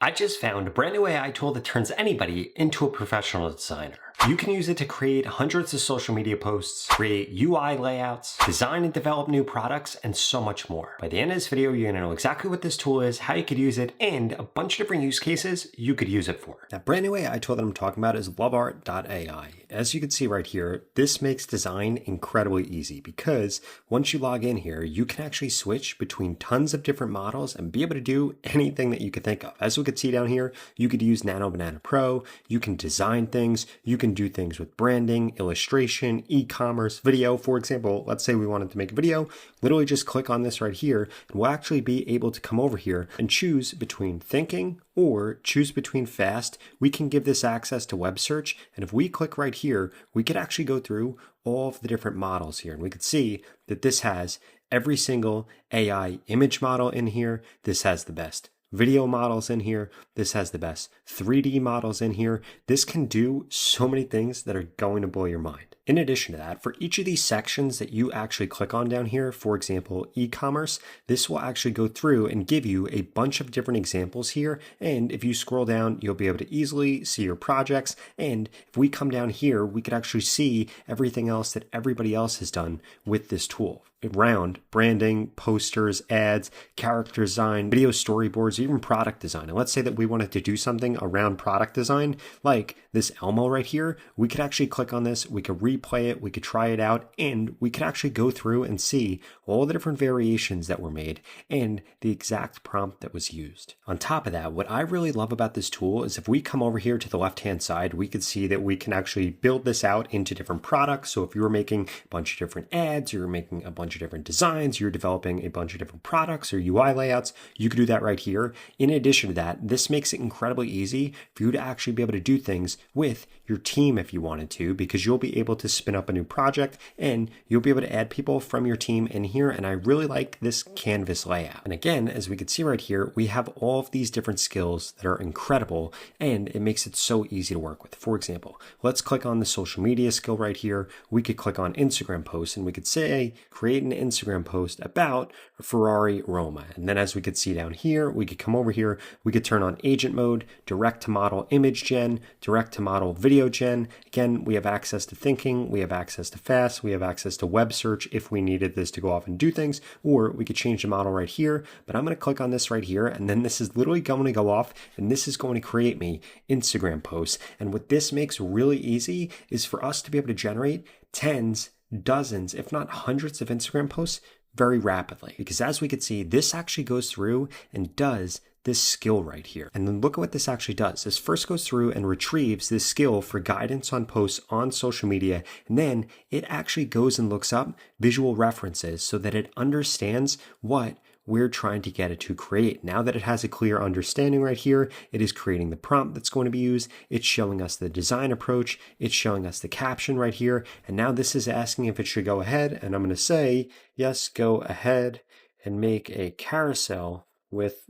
I just found a brand new AI tool that turns anybody into a professional designer. You can use it to create hundreds of social media posts, create UI layouts, design and develop new products, and so much more. By the end of this video, you're gonna know exactly what this tool is, how you could use it, and a bunch of different use cases you could use it for. That brand new AI tool that I'm talking about is Lovart AI. As you can see right here, this makes design incredibly easy because once you log in here, you can actually switch between tons of different models and be able to do anything that you could think of. As we could see down here, you could use Nano Banana Pro, you can design things, you can do things with branding, illustration, e-commerce, video. For example, let's say we wanted to make a video, literally just click on this right here, and we'll actually be able to come over here and choose between thinking or choose between fast. We can give this access to web search, and if we click right here, we could actually go through all of the different models here, and we could see that this has every single AI image model in here. This has the best video models in here. This has the best 3D models in here. This can do so many things that are going to blow your mind. In addition to that, for each of these sections that you actually click on down here, for example, e-commerce, this will actually go through and give you a bunch of different examples here. And if you scroll down, you'll be able to easily see your projects. And if we come down here, we could actually see everything else that everybody else has done with this tool around branding, posters, ads, character design, video storyboards, even product design. And let's say that we wanted to do something around product design, like this Elmo right here. We could actually click on this, we could replay it, we could try it out, and we could actually go through and see all the different variations that were made and the exact prompt that was used. On top of that, what I really love about this tool is if we come over here to the left-hand side, we could see that we can actually build this out into different products. So if you were making a bunch of different ads, you were making a bunch of different designs, you're developing a bunch of different products or UI layouts, you could do that right here. In addition to that, this makes it incredibly easy for you to actually be able to do things with your team if you wanted to, because you'll be able to spin up a new project and you'll be able to add people from your team in here. And I really like this canvas layout. And again, as we can see right here, we have all of these different skills that are incredible and it makes it so easy to work with. For example, let's click on the social media skill right here. We could click on Instagram posts and we could say, create an Instagram post about Ferrari Roma. And then as we could see down here, we could come over here, we could turn on agent mode, direct to model image gen, direct to model video gen. Again, we have access to thinking, we have access to fast, we have access to web search if we needed this to go off and do things, or we could change the model right here. But I'm going to click on this right here, and then this is literally going to go off, and this is going to create me Instagram posts. And what this makes really easy is for us to be able to generate tens, dozens, if not hundreds of Instagram posts very rapidly. Because as we could see, this actually goes through and does this skill right here. And then look at what this actually does. This first goes through and retrieves this skill for guidance on posts on social media. And then it actually goes and looks up visual references so that it understands what we're trying to get it to create. Now that it has a clear understanding right here, it is creating the prompt that's going to be used. It's showing us the design approach. It's showing us the caption right here. And now this is asking if it should go ahead. And I'm going to say, yes, go ahead and make a carousel with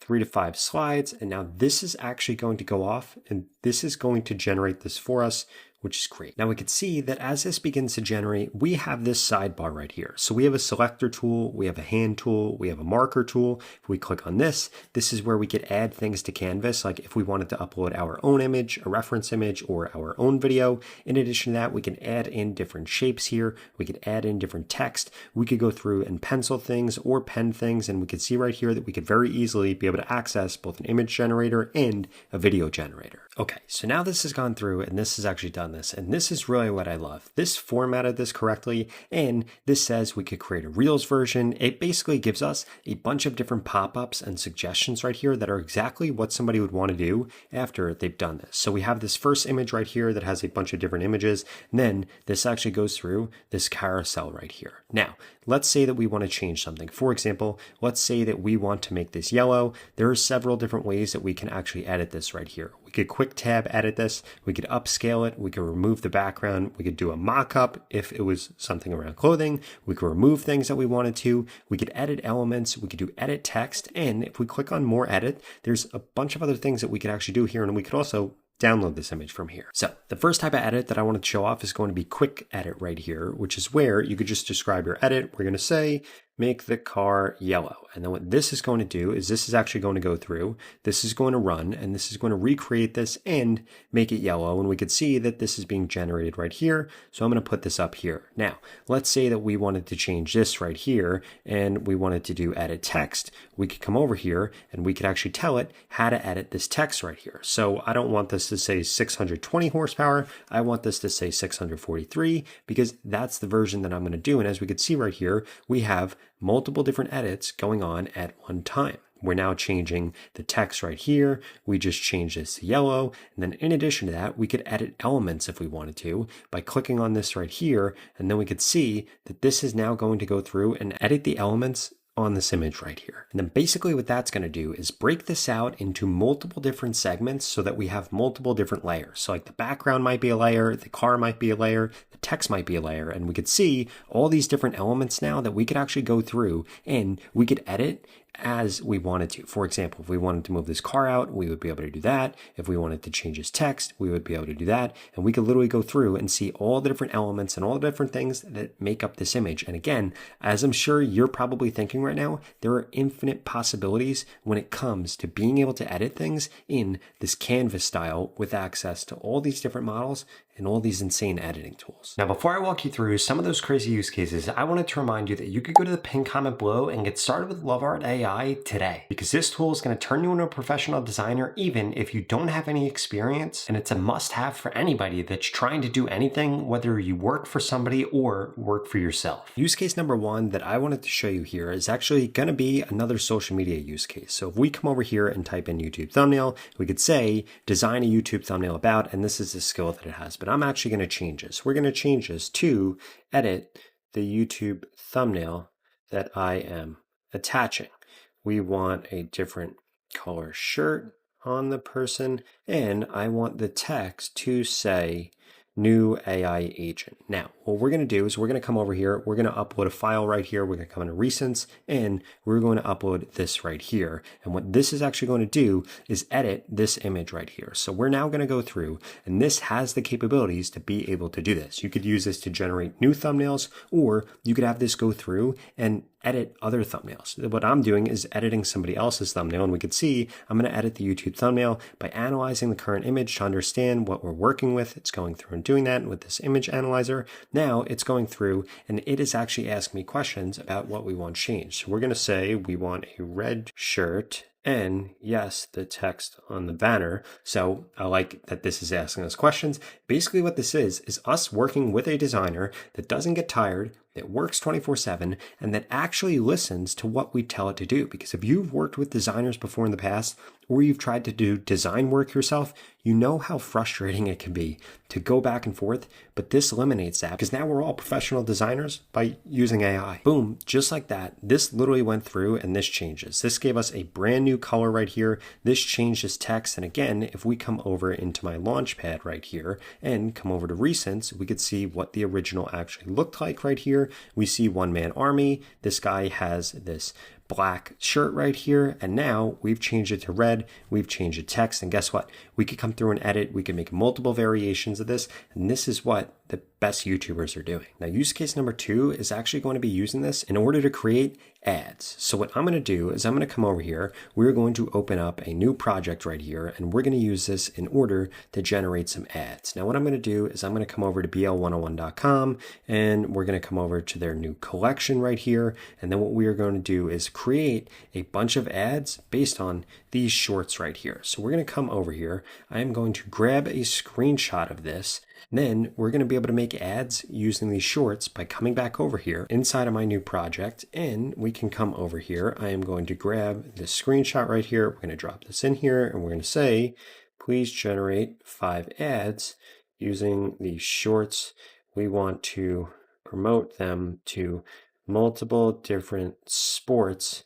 3 to 5 slides. And now this is actually going to go off and this is going to generate this for us, which is great. Now we can see that as this begins to generate, we have this sidebar right here. So we have a selector tool, we have a hand tool, we have a marker tool. If we click on this, this is where we could add things to Canvas. Like if we wanted to upload our own image, a reference image, or our own video. In addition to that, we can add in different shapes here. We could add in different text. We could go through and pencil things or pen things. And we could see right here that we could very easily be able to access both an image generator and a video generator. Okay, so now this has gone through and this has actually done this. And this is really what I love. This formatted this correctly, and this says we could create a Reels version. It basically gives us a bunch of different pop-ups and suggestions right here that are exactly what somebody would want to do after they've done this. So we have this first image right here that has a bunch of different images. And then this actually goes through this carousel right here. Now, let's say that we want to change something. For example, let's say that we want to make this yellow. There are several different ways that we can actually edit this right here. We could quick tab edit this. We could upscale it. We could remove the background. We could do a mock-up if it was something around clothing. We could remove things that we wanted to. We could edit elements. We could do edit text. And if we click on more edit, there's a bunch of other things that we could actually do here. And we could also download this image from here. So the first type of edit that I want to show off is going to be quick edit right here, which is where you could just describe your edit. We're going to say, make the car yellow. And then what this is going to do is this is actually going to go through, this is going to run, and this is going to recreate this and make it yellow. And we could see that this is being generated right here. So I'm going to put this up here. Now, let's say that we wanted to change this right here and we wanted to do edit text. We could come over here and we could actually tell it how to edit this text right here. So I don't want this to say 620 horsepower. I want this to say 643 because that's the version that I'm going to do. And as we could see right here, we have multiple different edits going on at one time. We're now changing the text right here. We just changed this to yellow. And then in addition to that, we could edit elements if we wanted to by clicking on this right here. And then we could see that this is now going to go through and edit the elements on this image right here. And then basically what that's going to do is break this out into multiple different segments so that we have multiple different layers. So like the background might be a layer, the car might be a layer, the text might be a layer, and we could see all these different elements now that we could actually go through and we could edit as we wanted to. For example, if we wanted to move this car out, we would be able to do that. If we wanted to change his text, we would be able to do that. And we could literally go through and see all the different elements and all the different things that make up this image. And again, as I'm sure you're probably thinking right now, there are infinite possibilities when it comes to being able to edit things in this canvas style with access to all these different models and all these insane editing tools. Now, before I walk you through some of those crazy use cases, I wanted to remind you that you could go to the pinned comment below and get started with Lovart AI today, because this tool is going to turn you into a professional designer even if you don't have any experience, and it's a must-have for anybody that's trying to do anything, whether you work for somebody or work for yourself. Use case number one that I wanted to show you here is actually going to be another social media use case. So if we come over here and type in YouTube thumbnail, we could say design a YouTube thumbnail about, and this is the skill that it has. But I'm actually going to change this. We're going to change this to edit the YouTube thumbnail that I am attaching. We want a different color shirt on the person, and I want the text to say new AI agent. Now, what we're going to do is we're going to come over here. We're going to upload a file right here. We're going to come into recents and we're going to upload this right here. And what this is actually going to do is edit this image right here. So we're now going to go through, and this has the capabilities to be able to do this. You could use this to generate new thumbnails, or you could have this go through and edit other thumbnails. What I'm doing is editing somebody else's thumbnail, and we could see I'm going to edit the YouTube thumbnail by analyzing the current image to understand what we're working with. It's going through and doing that with this image analyzer. Now it's going through and it is actually asking me questions about what we want changed. So we're going to say we want a red shirt and yes, the text on the banner. So I like that this is asking us questions. Basically what this is us working with a designer that doesn't get tired, that works 24/7, and that actually listens to what we tell it to do. Because if you've worked with designers before in the past, or you've tried to do design work yourself, you know how frustrating it can be to go back and forth, but this eliminates that because now we're all professional designers by using AI. Boom, just like that, this literally went through and this changes. This gave us a brand new color right here. This changes text. And again, if we come over into my launchpad right here and come over to recents, we could see what the original actually looked like right here. We see one man army. This guy has this black shirt right here, and now we've changed it to red, we've changed the text, and guess what? We could come through and edit, we can make multiple variations of this, and this is what the best YouTubers are doing. Now, use case number 2 is actually going to be using this in order to create ads. So what I'm going to do is I'm going to come over here, we're going to open up a new project right here, and we're going to use this in order to generate some ads. Now, what I'm going to do is I'm going to come over to bl101.com, and we're going to come over to their new collection right here, and then what we are going to do is create a bunch of ads based on these shorts right here. So we're going to come over here, I am going to grab a screenshot of this, and then we're going to be able to make ads using these shorts by coming back over here inside of my new project, and we can come over here. I am going to grab this screenshot right here. We're going to drop this in here, and we're going to say, please generate 5 ads using these shorts. We want to promote them to multiple different sports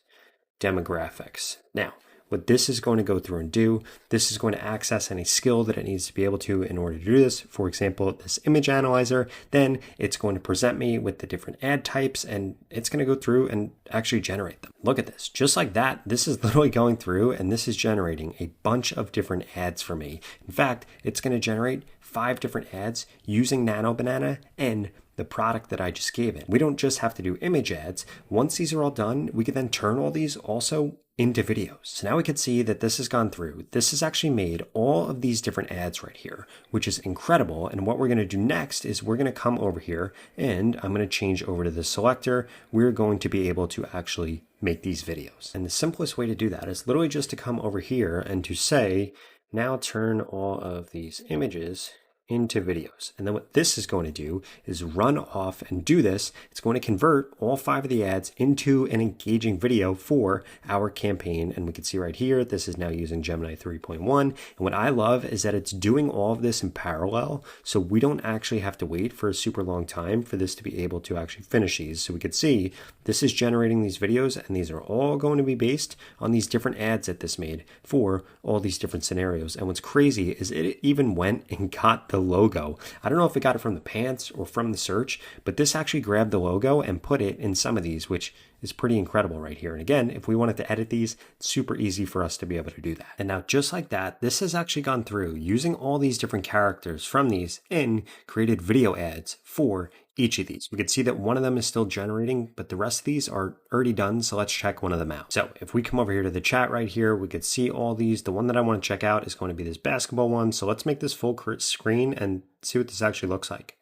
demographics. Now, what this is going to go through and do, this is going to access any skill that it needs to be able to in order to do this. For example, this image analyzer, then it's going to present me with the different ad types, and it's going to go through and actually generate them. Look at this, just like that. This is literally going through and this is generating a bunch of different ads for me. In fact, it's going to generate 5 different ads using Nano Banana and the product that I just gave it. We don't just have to do image ads. Once these are all done, we can then turn all these also into videos. So now we can see that this has gone through. This has actually made all of these different ads right here, which is incredible. And what we're going to do next is we're going to come over here and I'm going to change over to the selector. We're going to be able to actually make these videos. And the simplest way to do that is literally just to come over here and to say, now turn all of these images into videos. And then what this is going to do is run off and do this. It's going to convert all 5 of the ads into an engaging video for our campaign. And we can see right here, this is now using Gemini 3.1. And what I love is that it's doing all of this in parallel. So we don't actually have to wait for a super long time for this to be able to actually finish these. So we could see this is generating these videos and these are all going to be based on these different ads that this made for all these different scenarios. And what's crazy is it even went and got the logo. I don't know if it got it from the pants or from the search, but this actually grabbed the logo and put it in some of these, which is pretty incredible right here. And again, if we wanted to edit these, it's super easy for us to be able to do that. And now just like that, this has actually gone through using all these different characters from these and created video ads for each of these. We can see that one of them is still generating, but the rest of these are already done. So let's check one of them out. So if we come over here to the chat right here, we could see all these. The one that I want to check out is going to be this basketball one. So let's make this full screen and see what this actually looks like.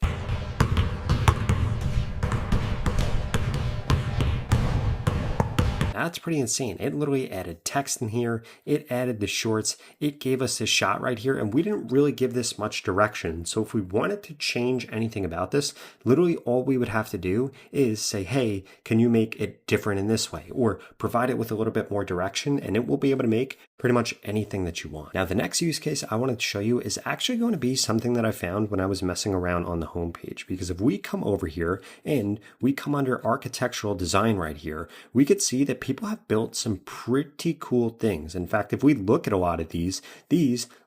That's pretty insane. It literally added text in here. It added the shorts. It gave us this shot right here. And we didn't really give this much direction. So if we wanted to change anything about this, literally all we would have to do is say, hey, can you make it different in this way? Or provide it with a little bit more direction and it will be able to make pretty much anything that you want. Now, the next use case I wanted to show you is actually going to be something that I found when I was messing around on the homepage. Because if we come over here and we come under architectural design right here, we could see that people have built some pretty cool things. In fact, if we look at a lot of these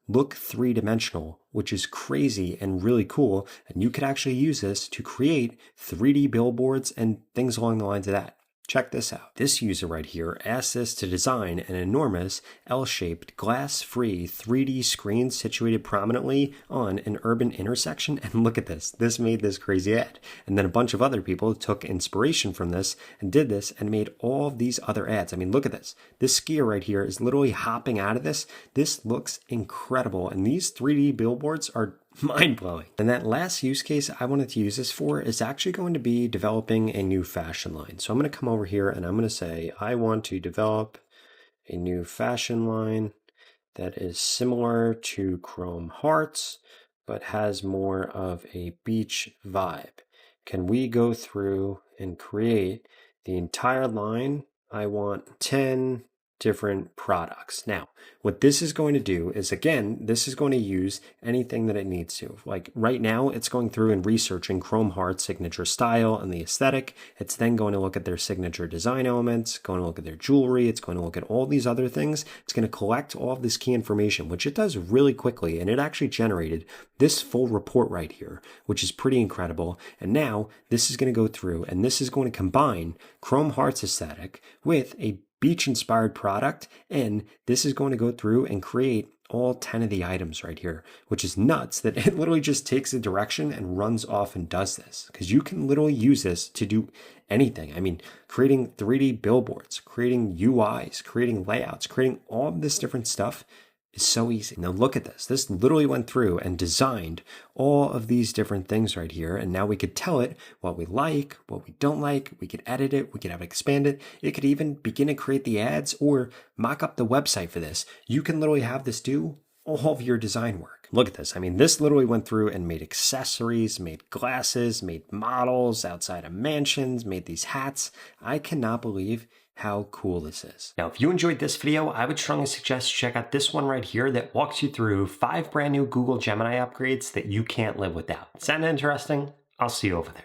look 3-dimensional, which is crazy and really cool. And you could actually use this to create 3D billboards and things along the lines of that. Check this out. This user right here asked us to design an enormous L-shaped glass-free 3D screen situated prominently on an urban intersection. And look at this. This made this crazy ad. And then a bunch of other people took inspiration from this and did this and made all of these other ads. I mean, look at this. This skier right here is literally hopping out of this. This looks incredible. And these 3D billboards are mind-blowing. And that last use case I wanted to use this for is actually going to be developing a new fashion line. So I'm going to come over here and I'm going to say, I want to develop a new fashion line that is similar to Chrome Hearts, but has more of a beach vibe. Can we go through and create the entire line? I want 10 different products. Now, what this is going to do is, again, this is going to use anything that it needs to. Like right now, it's going through and researching Chrome Heart's signature style and the aesthetic. It's then going to look at their signature design elements, going to look at their jewelry. It's going to look at all these other things. It's going to collect all of this key information, which it does really quickly. And it actually generated this full report right here, which is pretty incredible. And now this is going to go through and this is going to combine Chrome Heart's aesthetic with a beach-inspired product, and this is going to go through and create all 10 of the items right here, which is nuts that it literally just takes a direction and runs off and does this, because you can literally use this to do anything. I mean, creating 3D billboards, creating UIs, creating layouts, creating all of this different stuff is so easy. Now look at this. This literally went through and designed all of these different things right here. And now we could tell it what we like, what we don't like. We could edit it. We could have it expand it. It could even begin to create the ads or mock up the website for this. You can literally have this do all of your design work. Look at this. I mean, this literally went through and made accessories, made glasses, made models outside of mansions, made these hats. I cannot believe how cool this is. Now, if you enjoyed this video, I would strongly suggest you check out this one right here that walks you through 5 brand new Google Gemini upgrades that you can't live without. Sound interesting? I'll see you over there.